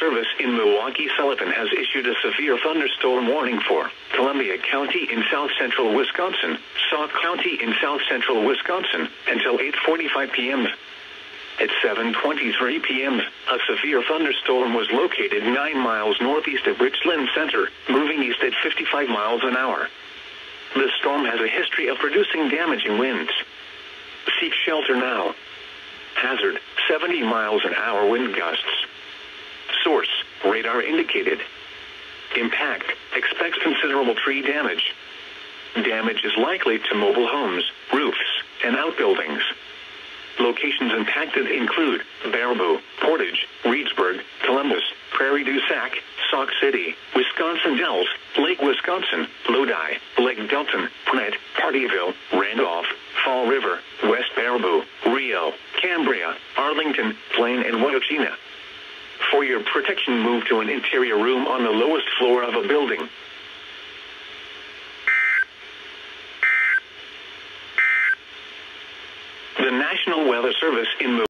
Service in Milwaukee-Sullivan has issued a severe thunderstorm warning for Columbia County in south-central Wisconsin, Sauk County in south-central Wisconsin, until 8:45 p.m. At 7:23 p.m., a severe thunderstorm was located 9 miles northeast of Richland Center, moving east at 55 miles an hour. The storm has a history of producing damaging winds. Seek shelter now. Hazard, 70 miles an hour wind gusts. Source, radar indicated. Impact, expects considerable tree damage. Damage is likely to mobile homes, roofs, and outbuildings. Locations impacted include Baraboo, Portage, Reedsburg, Columbus, Prairie du Sac, Sauk City, Wisconsin Dells, Lake Wisconsin, Lodi, Lake Delton, Prinette, Partyville, Randolph, Fall River, West Baraboo, Rio, Cambria, Arlington, Plain, and Waukeena. For your protection, move to an interior room on the lowest floor of a building. The National Weather Service in